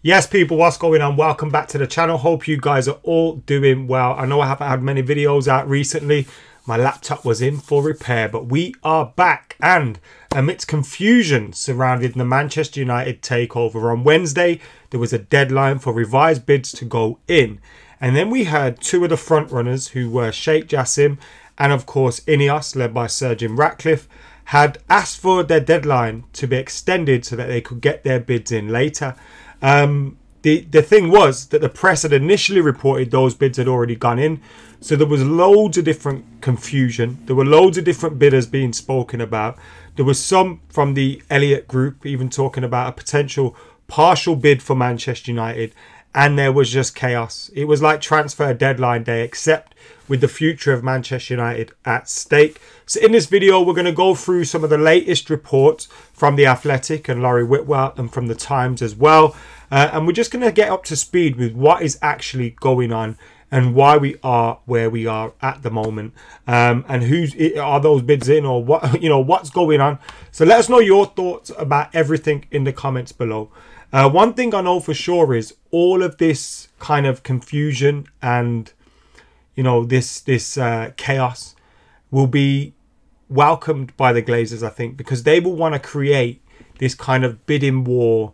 Yes, people, what's going on? Welcome back to the channel. Hope you guys are all doing well. I know I haven't had many videos out recently. My laptop was in for repair, but we are back. And amidst confusion surrounding the Manchester United takeover on Wednesday, there was a deadline for revised bids to go in. And then we heard two of the front runners, who were Sheikh Jassim and of course Ineos, led by Sir Jim Ratcliffe, had asked for their deadline to be extended so that they could get their bids in later. The thing was that the press had initially reported those bids had already gone in, so there was loads of different confusion. There were loads of different bidders being spoken about. There was some from the Elliott Group even talking about a potential partial bid for Manchester United, and there was just chaos. It was like transfer deadline day, except with the future of Manchester United at stake. So in this video, we're going to go through some of the latest reports from The Athletic and Laurie Whitwell, and from The Times as well. And we're just going to get up to speed with what is actually going on and why we are where we are at the moment, and who's are those bids in, or what, what's going on. So let us know your thoughts about everything in the comments below. One thing I know for sure is all of this kind of confusion and this chaos will be welcomed by the Glazers, I think, because they will want to create this kind of bidding war,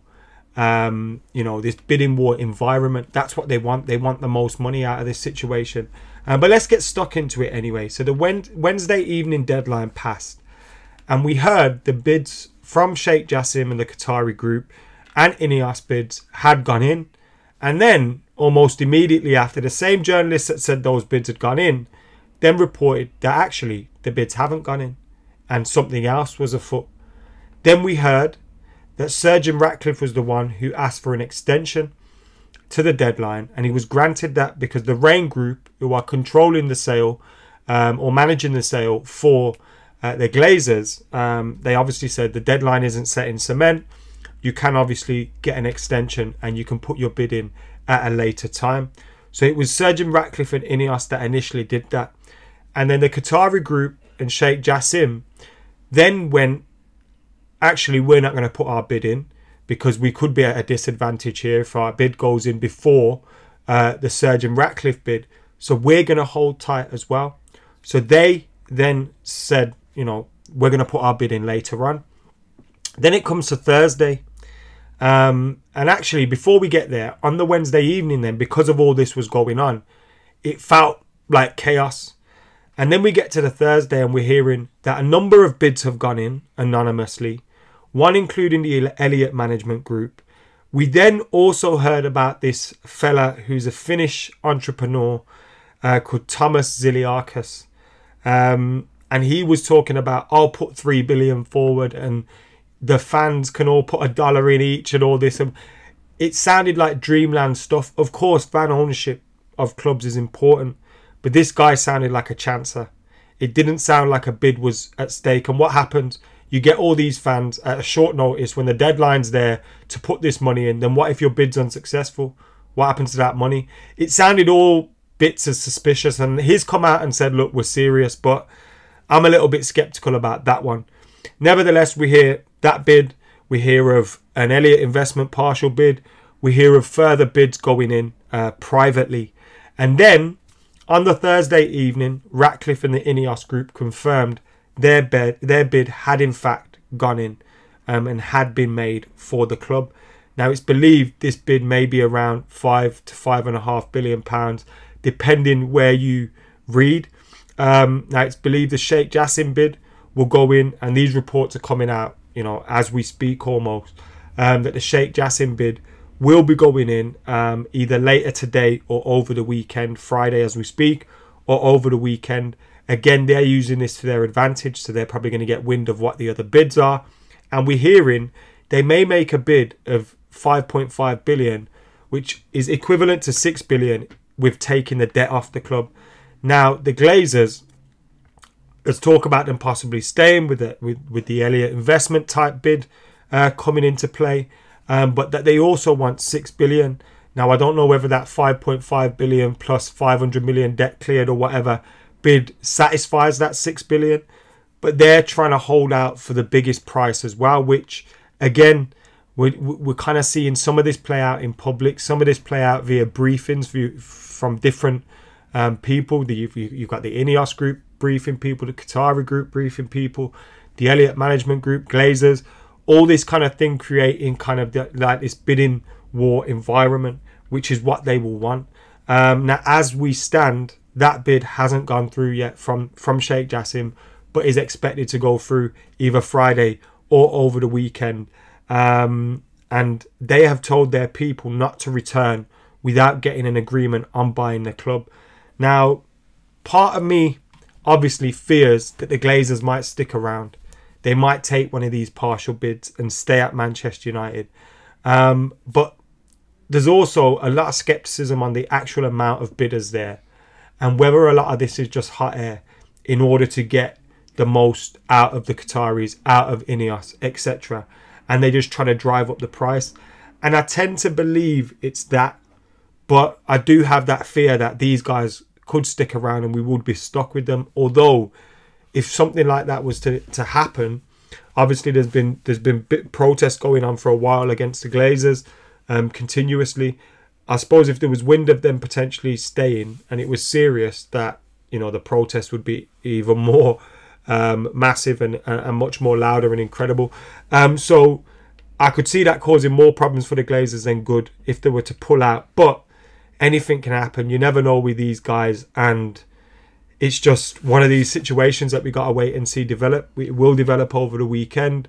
this bidding war environment. That's what they want. They want the most money out of this situation. But let's get stuck into it anyway. So the Wednesday evening deadline passed, and we heard the bids from Sheikh Jassim and the Qatari group and Ineos bids had gone in. And then almost immediately after, the same journalists that said those bids had gone in then reported that actually the bids haven't gone in and something else was afoot. Then we heard that Sir Jim Ratcliffe was the one who asked for an extension to the deadline, and he was granted that because the Rain Group, who are controlling the sale or managing the sale for the Glazers, they obviously said the deadline isn't set in cement. You can obviously get an extension and you can put your bid in at a later time. So it was Sir Jim Ratcliffe and Ineos that initially did that. And then the Qatari group and Sheikh Jassim then went, actually, we're not going to put our bid in because we could be at a disadvantage here if our bid goes in before the Sir Jim Ratcliffe bid. So we're going to hold tight as well. So they then said, we're going to put our bid in later on. Then it comes to Thursday. And actually, before we get there, on the Wednesday evening then, because of all this was going on, it felt like chaos. And then we get to the Thursday and we're hearing that a number of bids have gone in anonymously, one including the Elliott Management Group. We then also heard about this fella who's a Finnish entrepreneur called Thomas Ziliakis. And he was talking about, I'll put 3 billion forward and the fans can all put $1 in each and all this. It sounded like dreamland stuff. Of course, fan ownership of clubs is important, but this guy sounded like a chancer. It didn't sound like a bid was at stake. And what happens? You get all these fans at a short notice when the deadline's there to put this money in. Then what if your bid's unsuccessful? What happens to that money? It sounded all bits as suspicious. And he's come out and said, look, we're serious. But I'm a little bit skeptical about that one. Nevertheless, we hear that bid. We hear of an Elliott investment partial bid. We hear of further bids going in privately. And then on the Thursday evening, Ratcliffe and the Ineos group confirmed their bid had in fact gone in and had been made for the club. Now it's believed this bid may be around £5 to £5.5 billion, depending where you read. Now it's believed the Sheikh Jassim bid will go in, and these reports are coming out, as we speak almost, that the Sheikh Jassim bid will be going in either later today or over the weekend, Friday as we speak, or over the weekend. Again, they're using this to their advantage, so they're probably going to get wind of what the other bids are. And we're hearing they may make a bid of 5.5 billion, which is equivalent to 6 billion with taking the debt off the club. Now, the Glazers, let's talk about them possibly staying with the Elliott investment type bid coming into play, but that they also want 6 billion. Now, I don't know whether that 5.5 billion plus 500 million debt cleared or whatever bid satisfies that 6 billion, but they're trying to hold out for the biggest price as well, which again we're kind of seeing some of this play out in public, some of this play out via briefings from different people. You've got the Ineos group briefing people, the Qatari group briefing people, the Elliott management group, Glazers, all this kind of thing, creating kind of like this bidding war environment, which is what they will want. Now, as we stand, that bid hasn't gone through yet from Sheikh Jassim, but is expected to go through either Friday or over the weekend. And they have told their people not to return without getting an agreement on buying the club. Now, part of me obviously fears that the Glazers might stick around. They might take one of these partial bids and stay at Manchester United. But there's also a lot of scepticism on the actual amount of bidders there, and whether a lot of this is just hot air in order to get the most out of the Qataris, out of Ineos, etc. And they just try to drive up the price. And I tend to believe it's that. But I do have that fear that these guys could stick around and we would be stuck with them. Although, if something like that was to happen, obviously there's been protests going on for a while against the Glazers, continuously. I suppose if there was wind of them potentially staying and it was serious, that, you know, the protest would be even more massive and much more louder and incredible. So I could see that causing more problems for the Glazers than good if they were to pull out. But anything can happen. You never know with these guys, and it's just one of these situations that we got to wait and see develop. It will develop over the weekend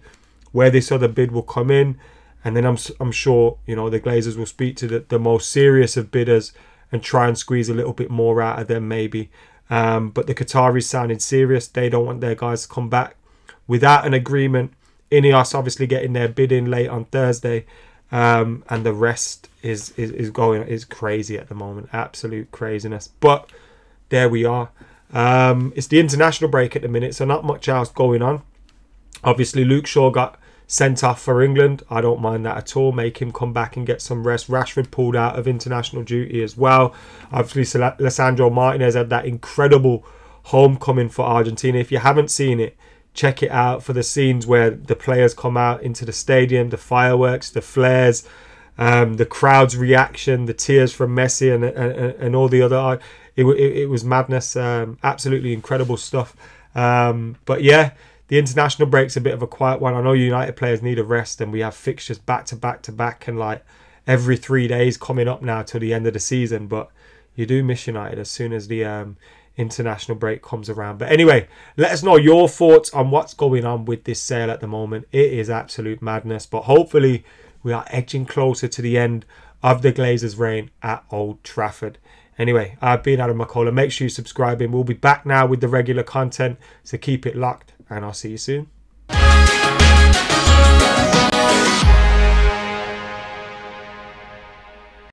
where this other bid will come in, and then I'm sure, you know, the Glazers will speak to the most serious of bidders and try and squeeze a little bit more out of them maybe. But the Qataris sounded serious. They don't want their guys to come back without an agreement. Ineos obviously getting their bid in late on Thursday, and the rest is crazy at the moment, absolute craziness. But there we are. It's the international break at the minute, so not much else going on. Obviously, Luke Shaw got sent off for England. I don't mind that at all. Make him come back and get some rest. Rashford pulled out of international duty as well. Obviously, Lisandro Martinez had that incredible homecoming for Argentina. If you haven't seen it, check it out, for the scenes where the players come out into the stadium, the fireworks, the flares, the crowd's reaction, the tears from Messi and all the other. It was madness. Absolutely incredible stuff. But yeah, the international break's a bit of a quiet one. I know United players need a rest, and we have fixtures back to back and like every 3 days coming up now till the end of the season. But you do miss United as soon as the international break comes around. But anyway, let us know your thoughts on what's going on with this sale at the moment. It is absolute madness, but hopefully we are edging closer to the end of the Glazers' reign at Old Trafford. Anyway, I've been AdamMcKola. Make sure you subscribe in. We'll be back now with the regular content, so keep it locked, and I'll see you soon.